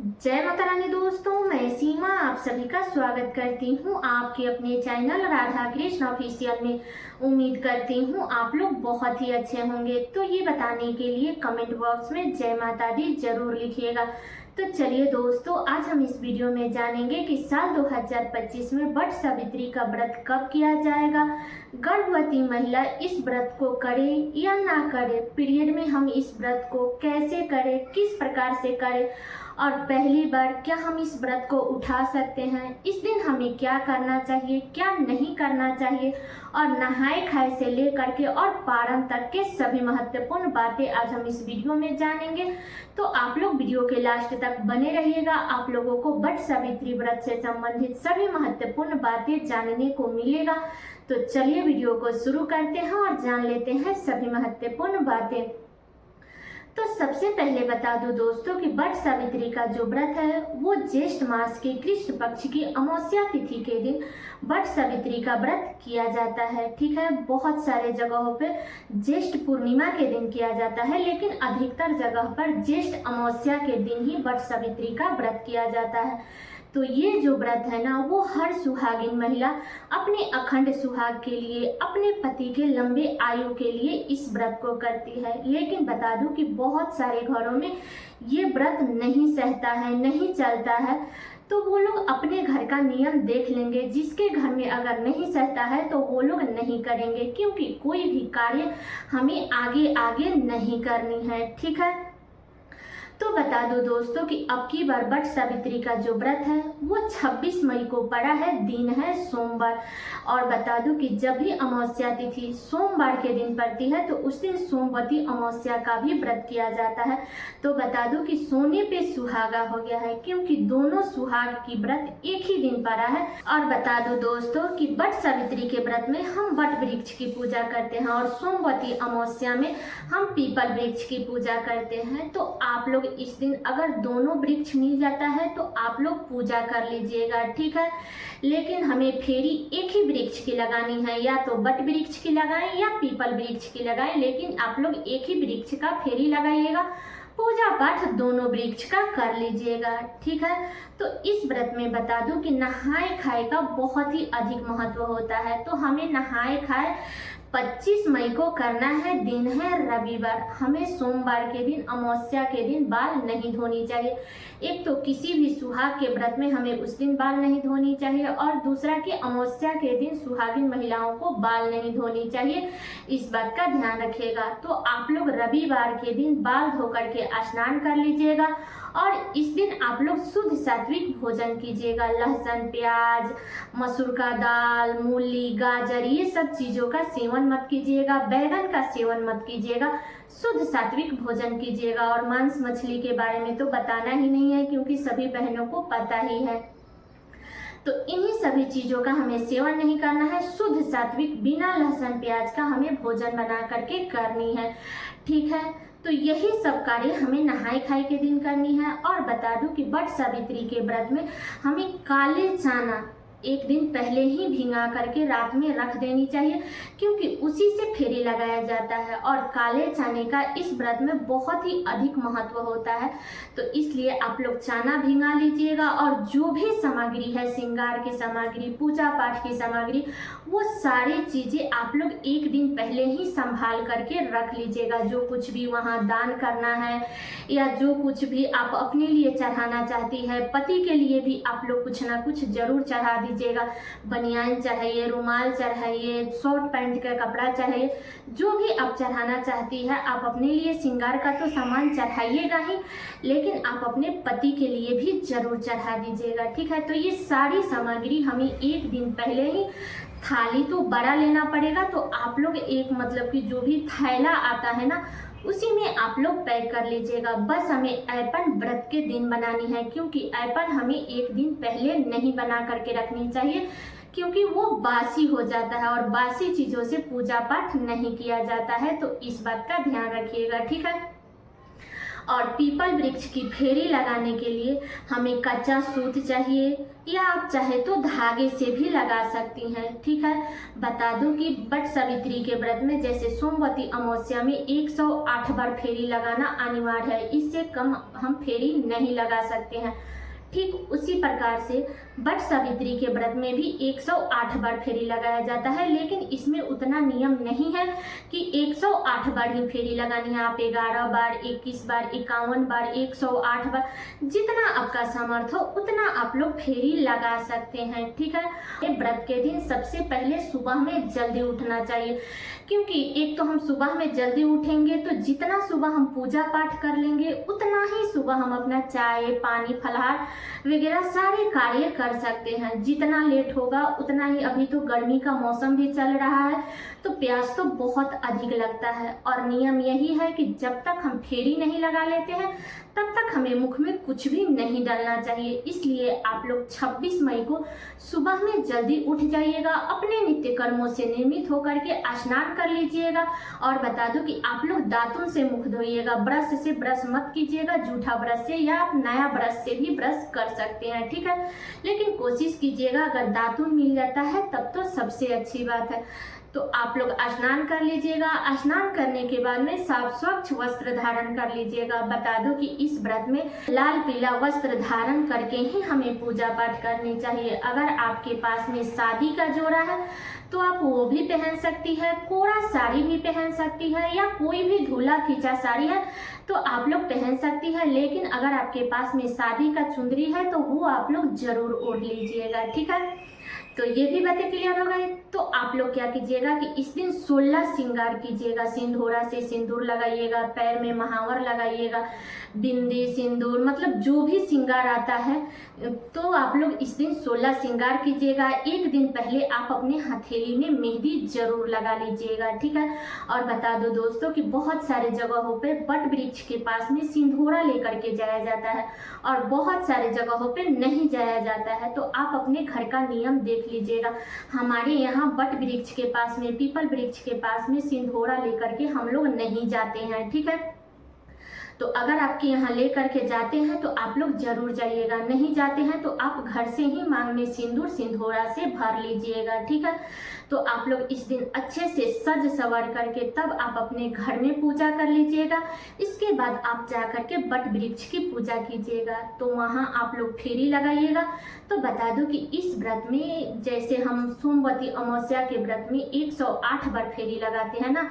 जय माता रानी दोस्तों, मैं सीमा आप सभी का स्वागत करती हूँ आपके अपने चैनल राधा कृष्ण ऑफिशियल में। उम्मीद करती हूँ आप लोग बहुत ही अच्छे होंगे। तो ये बताने के लिए कमेंट बॉक्स में जय माता दी जरूर लिखिएगा। तो चलिए दोस्तों, आज हम इस वीडियो में जानेंगे कि साल 2025 में वट सावित्री का व्रत कब किया जाएगा, गर्भवती महिला इस व्रत को करे या ना करे, पीरियड में हम इस व्रत को कैसे करें, किस प्रकार से करें, और पहली बार क्या हम इस व्रत को उठा सकते हैं, इस दिन हमें क्या करना चाहिए, क्या नहीं करना चाहिए, और नहाए खाए से लेकर के और पारण तक के सभी महत्वपूर्ण बातें आज हम इस वीडियो में जानेंगे। तो आप लोग वीडियो के लास्ट तक बने रहिएगा। आप लोगों को वट सावित्री व्रत से संबंधित सभी महत्वपूर्ण बातें जानने को मिलेगा। तो चलिए वीडियो को शुरू करते हैं और जान लेते हैं सभी महत्वपूर्ण बातें। तो सबसे पहले बता दूं दोस्तों कि वट सावित्री का जो व्रत है वो ज्येष्ठ मास के कृष्ण पक्ष की अमावस्या तिथि के दिन वट सावित्री का व्रत किया जाता है। ठीक है, बहुत सारे जगहों पे ज्येष्ठ पूर्णिमा के दिन किया जाता है, लेकिन अधिकतर जगह पर ज्येष्ठ अमावस्या के दिन ही वट सावित्री का व्रत किया जाता है। तो ये जो व्रत है ना, वो हर सुहागिन महिला अपने अखंड सुहाग के लिए, अपने पति के लंबे आयु के लिए इस व्रत को करती है। लेकिन बता दूं कि बहुत सारे घरों में ये व्रत नहीं सहता है, नहीं चलता है, तो वो लोग अपने घर का नियम देख लेंगे। जिसके घर में अगर नहीं सहता है तो वो लोग नहीं करेंगे, क्योंकि कोई भी कार्य हमें आगे आगे नहीं करनी है। ठीक है, तो बता दो दोस्तों कि अब की बार वट सावित्री का जो व्रत है वो 26 मई को पड़ा है, दिन है सोमवार। और बता दूं कि जब भी अमावस्या तिथि सोमवार के दिन पड़ती है तो उस दिन सोमवती अमावस्या का भी व्रत किया जाता है। तो बता दूं कि सोने पे सुहागा हो गया है, क्योंकि दोनों सुहाग की व्रत एक ही दिन पड़ा है। और बता दो दोस्तों कि वट सावित्री के व्रत में हम वट वृक्ष की पूजा करते हैं और सोमवती अमावस्या में हम पीपल वृक्ष की पूजा करते हैं। तो आप लोग इस दिन अगर दोनों वृक्ष मिल जाता है तो आप लोग पूजा कर लीजिएगा। ठीक है, लेकिन हमें फेरी एक ही वृक्ष की लगानी है, या तो वट वृक्ष की लगाएं या पीपल वृक्ष की लगाएं, लेकिन आप लोग एक ही वृक्ष का फेरी लगाइएगा। पूजा पाठ दोनों वृक्ष का कर लीजिएगा। ठीक है, तो इस व्रत में बता दूं कि नहाए खाए का बहुत ही अधिक महत्व होता है। तो हमें नहाए खाए 25 मई को करना है, दिन है रविवार। हमें सोमवार के दिन, अमावस्या के दिन बाल नहीं धोनी चाहिए। एक तो किसी भी सुहाग के व्रत में हमें उस दिन बाल नहीं धोनी चाहिए, और दूसरा कि अमावस्या के दिन सुहागिन महिलाओं को बाल नहीं धोनी चाहिए। इस बात का ध्यान रखिएगा। तो आप लोग रविवार के दिन बाल धो करके स्नान कर लीजिएगा, और इस दिन आप लोग शुद्ध सात्विक भोजन कीजिएगा। लहसुन, प्याज, मसूर का दाल, मूली, गाजर, ये सब चीज़ों का सेवन मत कीजिएगा। बैगन का सेवन मत कीजिएगा। शुद्ध सात्विक भोजन कीजिएगा। और मांस मछली के बारे में तो बताना ही नहीं है, क्योंकि सभी बहनों को पता ही है। तो इन्हीं सभी चीज़ों का हमें सेवन नहीं करना है। शुद्ध सात्विक बिना लहसुन प्याज का हमें भोजन बना करके करनी है। ठीक है, तो यही सब कार्य हमें नहाए खाए के दिन करनी है। और बता दूं कि वट सावित्री के व्रत में हमें काले चना एक दिन पहले ही भिंगा करके रात में रख देनी चाहिए, क्योंकि उसी से फेरी लगाया जाता है। और काले चने का इस व्रत में बहुत ही अधिक महत्व होता है। तो इसलिए आप लोग चना भिंगा लीजिएगा, और जो भी सामग्री है, श्रृंगार की सामग्री, पूजा पाठ की सामग्री, वो सारी चीज़ें आप लोग एक दिन पहले ही संभाल करके रख लीजिएगा। जो कुछ भी वहाँ दान करना है, या जो कुछ भी आप अपने लिए चढ़ाना चाहती है, पति के लिए भी आप लोग कुछ ना कुछ जरूर चढ़ा दीजिएगा। बनियान चढ़ाइए, रुमाल चढ़ाइए, शॉर्ट पैंट का कपड़ा चढ़ाइए, जो भी आप चढ़ाना चाहती है। आप अपने लिए श्रृंगार का तो सामान चढ़ाइएगा ही, लेकिन आप अपने पति के लिए भी जरूर चढ़ा दीजिएगा। ठीक है, तो ये सारी सामग्री हमें एक दिन पहले ही, थाली तो बड़ा लेना पड़ेगा, तो आप लोग एक मतलब कि जो भी थैला आता है ना, उसी में आप लोग पैक कर लीजिएगा। बस हमें ऐपन व्रत के दिन बनानी है, क्योंकि ऐपन हमें एक दिन पहले नहीं बना करके रखनी चाहिए, क्योंकि वो बासी हो जाता है, और बासी चीज़ों से पूजा पाठ नहीं किया जाता है। तो इस बात का ध्यान रखिएगा। ठीक है, और पीपल वृक्ष की फेरी लगाने के लिए हमें कच्चा सूत चाहिए, या आप चाहे तो धागे से भी लगा सकती हैं। ठीक है, बता दूं कि वट सावित्री के व्रत में जैसे सोमवती अमावस्या में 108 बार फेरी लगाना अनिवार्य है, इससे कम हम फेरी नहीं लगा सकते हैं। ठीक उसी प्रकार से वट सावित्री के व्रत में भी 108 बार फेरी लगाया जाता है, लेकिन इसमें उतना नियम नहीं है कि 108 बार ही फेरी लगानी है। आप 11 बार, 21 बार, 51 बार, 108 बार, जितना आपका सामर्थ्य हो उतना आप लोग फेरी लगा सकते हैं। ठीक है, व्रत के दिन सबसे पहले सुबह में जल्दी उठना चाहिए, क्योंकि एक तो हम सुबह में जल्दी उठेंगे तो जितना सुबह हम पूजा पाठ कर लेंगे उतना ही सुबह हम अपना चाय पानी फलाहार वगैरह सारे कार्य कर सकते हैं। जितना लेट होगा उतना ही, अभी तो गर्मी का मौसम भी चल रहा है तो प्यास तो बहुत अधिक लगता है, और नियम यही है कि जब तक हम फेरी नहीं लगा लेते हैं तब तक हमें मुख में कुछ भी नहीं डालना चाहिए। इसलिए आप लोग 26 मई को सुबह में जल्दी उठ जाइएगा, अपने नित्य कर्मों से निर्मित होकर के स्नान कर लीजिएगा। और बता दूं कि आप लोग दातुन से मुख धोइएगा, ब्रश से ब्रश मत कीजिएगा, जूठा ब्रश से, या आप नया ब्रश से भी ब्रश कर सकते हैं। ठीक है, लेकिन कोशिश कीजिएगा अगर दातुन मिल जाता है तब तो सबसे अच्छी बात है। तो आप लोग स्नान कर लीजिएगा, स्नान करने के बाद में साफ स्वच्छ वस्त्र धारण कर लीजिएगा। बता दो कि इस व्रत में लाल पीला वस्त्र धारण करके ही हमें पूजा पाठ करनी चाहिए। अगर आपके पास में शादी का जोड़ा है तो आप वो भी पहन सकती है, कोरा साड़ी भी पहन सकती है, या कोई भी धुला खींचा साड़ी है तो आप लोग पहन सकती है। लेकिन अगर आपके पास में शादी का चुंदरी है तो वो आप लोग जरूर ओढ़ लीजिएगा। ठीक है, तो ये भी बातें क्लियर हो गई। तो आप लोग क्या कीजिएगा कि इस दिन 16 श्रृंगार कीजिएगा, सिंदूरा से सिंदूर लगाइएगा, पैर में महावर लगाइएगा, बिंदी सिंदूर मतलब जो भी श्रृंगार आता है तो आप लोग इस दिन 16 श्रृंगार कीजिएगा। एक दिन पहले आप अपने हथेली में मेहंदी जरूर लगा लीजिएगा। ठीक है, और बता दो दोस्तों कि बहुत सारे जगहों पे वट वृक्ष के पास में सिंदूरा लेकर के जाया जाता है और बहुत सारे जगहों पे नहीं जाया जाता है। तो आप अपने घर का नियम देख लीजिएगा। हमारे यहाँ वट वृक्ष के पास में, पीपल वृक्ष के पास में सिंदूरा लेकर के हम लोग नहीं जाते हैं। ठीक है, तो अगर आपके यहाँ ले करके जाते हैं तो आप लोग जरूर जाइएगा, नहीं जाते हैं तो आप घर से ही मांग में सिंदूर सिंदूरा से भर लीजिएगा। ठीक है, तो आप लोग इस दिन अच्छे से सज सवर करके तब आप अपने घर में पूजा कर लीजिएगा। इसके बाद आप जा करके वट वृक्ष की पूजा कीजिएगा, तो वहाँ आप लोग फेरी लगाइएगा। तो बता दो कि इस व्रत में जैसे हम सोमवती अमावस्या के व्रत में 108 बार फेरी लगाते हैं ना,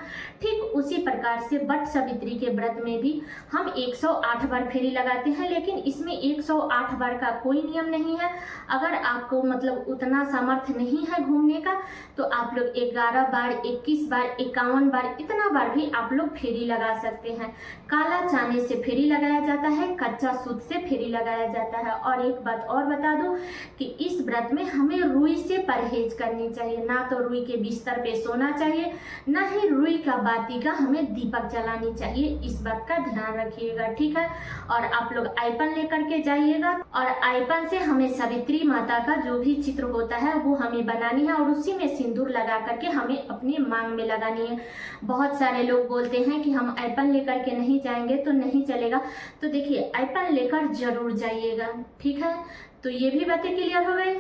ठीक उसी प्रकार से वट सावित्री के व्रत में भी हम 108 बार फेरी लगाते हैं। लेकिन इसमें 108 बार का कोई नियम नहीं है। अगर आपको मतलब उतना सामर्थ्य नहीं है घूमने का तो आप लोग 11 बार, 21 बार, 51 बार, इतना बार भी आप लोग फेरी लगा सकते हैं। काला चांदी से फेरी लगाया जाता है, कच्चा सूत से फेरी लगाया जाता है। और एक बात और बता दूं कि इस व्रत में हमें रुई से परहेज करनी चाहिए। ना तो रुई के बिस्तर पे सोना चाहिए, ना ही रुई का बाती का हमें दीपक जलानी चाहिए। इस बात का ध्यान रखिएगा। ठीक है, और आप लोग आईपन लेकर के जाइएगा और आईपन से हमें सावित्री माता का जो भी चित्र होता है वो हमें बनानी है और उसी में सिंदूर लगा करके हमें अपने मांग में लगानी है। बहुत सारे लोग बोलते हैं कि हम आईपन लेकर के नहीं जाएंगे तो नहीं चलेगा, तो देखिए आईपन लेकर जरूर जाइएगा। ठीक है, तो ये भी बातें क्लियर हो गई।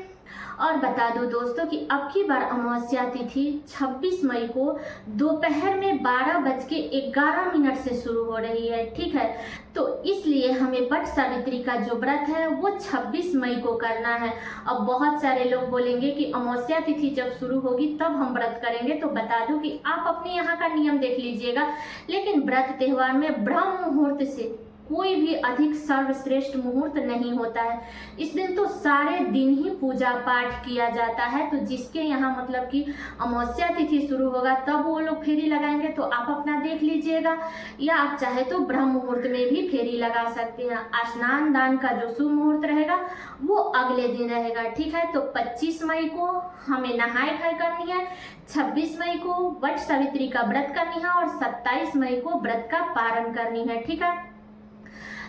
और बता दो दोस्तों कि अब की बार अमावस्या तिथि 26 मई को दोपहर में 12:11 से शुरू हो रही है। ठीक है, तो इसलिए हमें वट सावित्री का जो व्रत है वो 26 मई को करना है। अब बहुत सारे लोग बोलेंगे कि अमावस्या तिथि जब शुरू होगी तब हम व्रत करेंगे, तो बता दूं कि आप अपने यहाँ का नियम देख लीजिएगा। लेकिन व्रत त्योहार में ब्रह्म मुहूर्त से कोई भी अधिक सर्वश्रेष्ठ मुहूर्त नहीं होता है। इस दिन तो सारे दिन ही पूजा पाठ किया जाता है। तो जिसके यहाँ मतलब कि अमावस्या तिथि शुरू होगा तब वो लोग फेरी लगाएंगे, तो आप अपना देख लीजिएगा, या आप चाहे तो ब्रह्म मुहूर्त में भी फेरी लगा सकते हैं। स्नान दान का जो शुभ मुहूर्त रहेगा वो अगले दिन रहेगा। ठीक है, तो 25 मई को हमें नहाय खाय करनी है, 26 मई को वट सावित्री का व्रत करनी है और 27 मई को व्रत का पारण करनी है। ठीक है,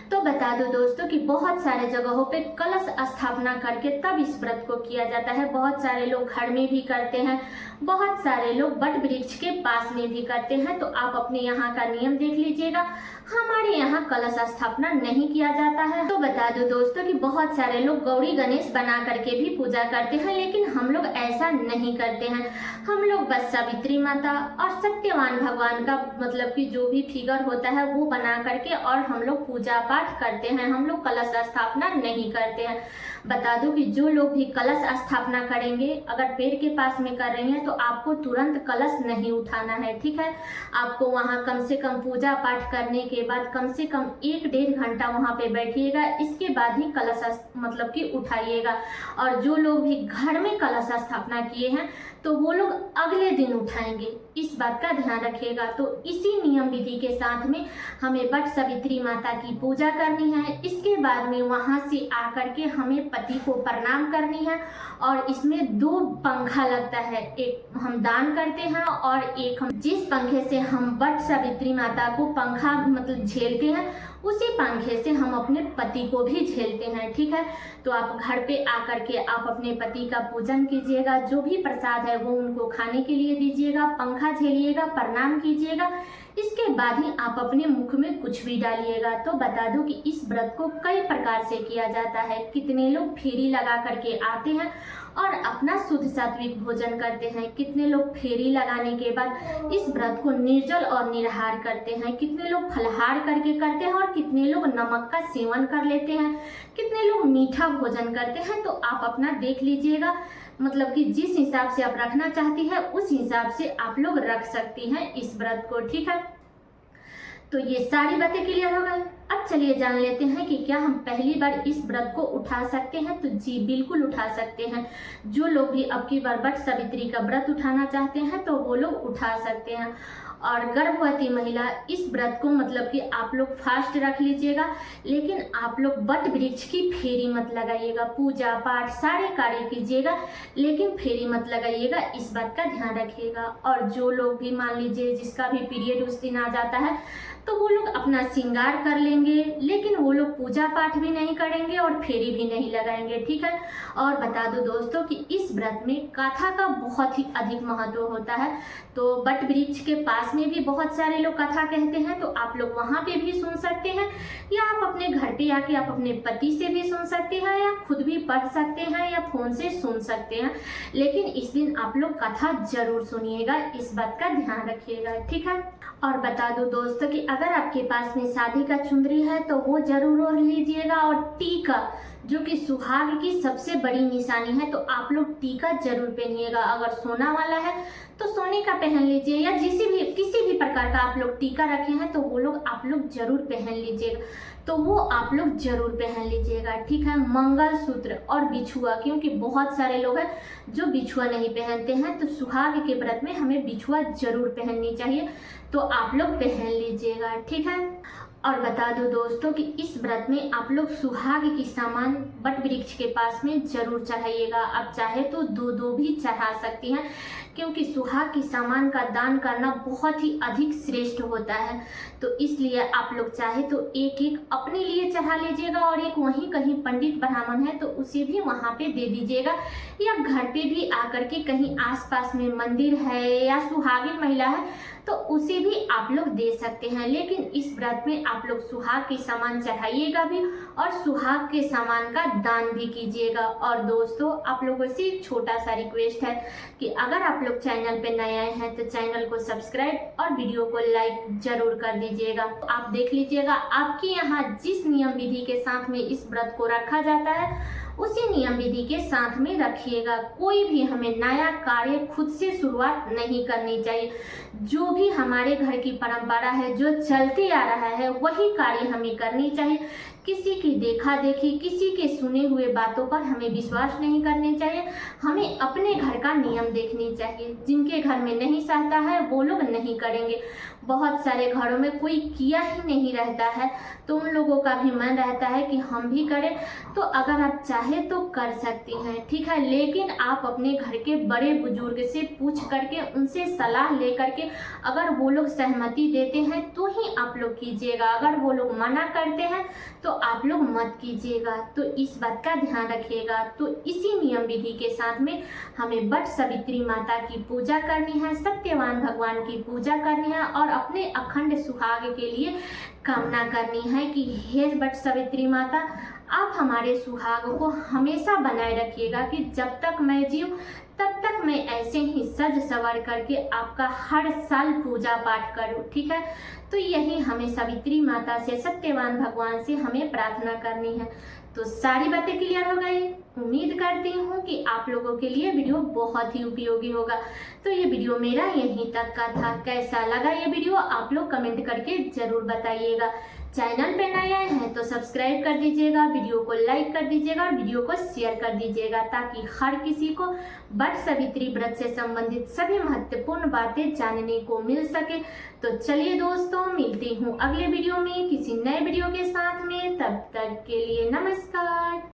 तो बता दो दोस्तों कि बहुत सारे जगहों पे कलश स्थापना करके तब इस व्रत को किया जाता है। बहुत सारे लोग घर में भी करते हैं, बहुत सारे लोग वट वृक्ष के पास में भी करते हैं। तो आप अपने यहाँ का नियम देख लीजिएगा। हमारे यहाँ कलश स्थापना नहीं किया जाता है। तो बता दो दोस्तों कि बहुत सारे लोग गौरी गणेश बना करके भी पूजा करते हैं, लेकिन हम लोग ऐसा नहीं करते हैं। हम लोग बस सावित्री माता और सत्यवान भगवान का मतलब कि जो भी फिगर होता है वो बना करके और हम लोग पूजा पाठ करते हैं। हम लोग कलश स्थापना नहीं करते हैं। बता दूं कि जो लोग भी कलश स्थापना करेंगे, अगर पेड़ के पास में कर रही हैं तो आपको तुरंत कलश नहीं उठाना है, ठीक है। आपको वहाँ कम से कम पूजा पाठ करने के बाद कम से कम 1-1.5 घंटा वहाँ पे बैठिएगा, इसके बाद ही कलश मतलब कि उठाइएगा। और जो लोग भी घर में कलश स्थापना किए हैं तो वो लोग अगले दिन उठाएंगे, इस बात का ध्यान रखिएगा। तो इसी नियम विधि के साथ में हमें वट सावित्री माता की पूजा करनी है। इसके बाद में वहाँ से आकर के हमें पति को प्रणाम करनी है और इसमें 2 पंखा लगता है, एक हम दान करते हैं और एक हम जिस पंखे से हम वट सावित्री माता को पंखा मतलब झेलते हैं उसी पंखे से हम अपने पति को भी झेलते हैं, ठीक है। तो आप घर पे आकर के आप अपने पति का पूजन कीजिएगा, जो भी प्रसाद है वो उनको खाने के लिए दीजिएगा, पंखा झेलिएगा, प्रणाम कीजिएगा। इसके बाद ही आप अपने मुख में कुछ भी डालिएगा। तो बता दूं कि इस व्रत को कई प्रकार से किया जाता है। कितने लोग फेरी लगा करके आते हैं और अपना शुद्ध सात्विक भोजन करते हैं, कितने लोग फेरी लगाने के बाद इस व्रत को निर्जल और निराहार करते हैं, कितने लोग फलाहार करके करते हैं और कितने लोग नमक का सेवन कर लेते हैं, कितने लोग मीठा भोजन करते हैं। तो आप अपना देख लीजिएगा, मतलब कि जिस हिसाब से आप रखना चाहती है उस हिसाब से आप लोग रख सकती हैं इस व्रत को, ठीक है। तो ये सारी बातें क्लियर हो गई। अब चलिए जान लेते हैं कि क्या हम पहली बार इस व्रत को उठा सकते हैं। तो जी बिल्कुल उठा सकते हैं। जो लोग भी अब की बार वट सावित्री का व्रत उठाना चाहते हैं तो वो लोग उठा सकते हैं। और गर्भवती महिला इस व्रत को मतलब कि आप लोग फास्ट रख लीजिएगा, लेकिन आप लोग वट वृक्ष की फेरी मत लगाइएगा। पूजा पाठ सारे कार्य कीजिएगा लेकिन फेरी मत लगाइएगा, इस बात का ध्यान रखिएगा। और जो लोग भी मान लीजिए जिसका भी पीरियड उस दिन आ जाता है तो वो लोग अपना श्रृंगार कर लेंगे, लेकिन वो लोग पूजा पाठ भी नहीं करेंगे और फेरी भी नहीं लगाएंगे, ठीक है। और बता दो दोस्तों कि इस व्रत में कथा का बहुत ही अधिक महत्व होता है। तो वट वृक्ष के पास में भी बहुत सारे लोग कथा कहते हैं, तो आप लोग वहाँ पे भी सुन सकते हैं, या आप अपने घर पे आके आप अपने पति से भी सुन सकते हैं, या खुद भी पढ़ सकते हैं, या फोन से सुन सकते हैं। लेकिन इस दिन आप लोग कथा जरूर सुनिएगा, इस बात का ध्यान रखिएगा, ठीक है। और बता दो दोस्तों कि अगर आपके पास में शादी का चुनरी है तो वो जरूर ओढ़ लीजिएगा। और टीका जो कि सुहाग की सबसे बड़ी निशानी है, तो आप लोग टीका जरूर पहनिएगा। अगर सोना वाला है तो सोने का पहन लीजिए, या किसी भी प्रकार का आप लोग टीका रखे हैं तो वो लोग आप लोग जरूर पहन लीजिएगा, तो वो आप लोग जरूर पहन लीजिएगा, ठीक है। मंगलसूत्र और बिछुआ, क्योंकि बहुत सारे लोग हैं जो बिछुआ नहीं पहनते हैं, तो सुहाग के व्रत में हमें बिछुआ जरूर पहननी चाहिए, तो आप लोग पहन लीजिएगा, ठीक है। और बता दो दोस्तों कि इस व्रत में आप लोग सुहाग की सामान वट वृक्ष के पास में जरूर चढ़ाइएगा। आप चाहे तो 2-2 भी चढ़ा सकती हैं, क्योंकि सुहाग की सामान का दान करना बहुत ही अधिक श्रेष्ठ होता है। तो इसलिए आप लोग चाहे तो एक अपने लिए चढ़ा लीजिएगा और एक वहीं कहीं पंडित ब्राह्मण है तो उसे भी वहाँ पे दे दीजिएगा, या घर पे भी आकर के कहीं आसपास में मंदिर है या सुहागिन महिला है तो उसे भी आप लोग दे सकते हैं। लेकिन इस व्रत में आप लोग सुहाग के सामान चढ़ाइएगा भी और सुहाग के सामान का दान भी कीजिएगा। और दोस्तों आप लोगों से एक छोटा सा रिक्वेस्ट है कि अगर आप लोग चैनल पे नए आए हैं तो चैनल को सब्सक्राइब और वीडियो को लाइक जरूर कर दीजिएगा। तो आप देख लीजिएगा आपके यहाँ जिस नियम विधि के साथ में इस व्रत को रखा जाता है उसी नियम विधि के साथ में रखिएगा। कोई भी हमें नया कार्य खुद से शुरुआत नहीं करनी चाहिए। जो भी हमारे घर की परंपरा है, जो चलते आ रहा है, वही कार्य हमें करनी चाहिए। किसी की देखा देखी, किसी के सुने हुए बातों पर हमें विश्वास नहीं करने चाहिए। हमें अपने घर का नियम देखनी चाहिए। जिनके घर में नहीं सहता है वो लोग नहीं करेंगे। बहुत सारे घरों में कोई किया ही नहीं रहता है तो उन लोगों का भी मन रहता है कि हम भी करें। तो अगर आप चाहे तो कर सकती हैं, ठीक है। लेकिन आप अपने घर के बड़े बुजुर्ग से पूछ करके, उनसे सलाह ले करके, अगर वो लोग सहमति देते हैं तो ही आप लोग कीजिएगा। अगर वो लोग मना करते हैं तो तो आप लोग मत कीजिएगा। तो इस बात का ध्यान रखिएगा। तो इसी नियम विधि के साथ में हमें वट सावित्री माता की पूजा करनी है, सत्यवान भगवान की पूजा करनी है और अपने अखंड सुहाग के लिए कामना करनी है कि हे वट सावित्री माता, आप हमारे सुहाग को हमेशा बनाए रखिएगा कि जब तक मैं जीऊं तब तक मैं ऐसे ही सज सवर करके आपका हर साल पूजा पाठ करूं। ठीक है, तो यही हमें सावित्री माता से, सत्यवान भगवान से हमें प्रार्थना करनी है। तो सारी बातें क्लियर हो गई। उम्मीद करती हूँ कि आप लोगों के लिए वीडियो बहुत ही उपयोगी होगा। तो ये वीडियो मेरा यहीं तक का था। कैसा लगा ये वीडियो आप लोग कमेंट करके जरूर बताइएगा। चैनल पे नए आए हैं तो सब्सक्राइब कर दीजिएगा, वीडियो को लाइक कर दीजिएगा और वीडियो को शेयर कर दीजिएगा ताकि हर किसी को वट सावित्री व्रत से संबंधित सभी महत्वपूर्ण बातें जानने को मिल सके। तो चलिए दोस्तों, मिलती हूँ अगले वीडियो में किसी नए वीडियो के साथ में। तब तक के लिए नमस्कार।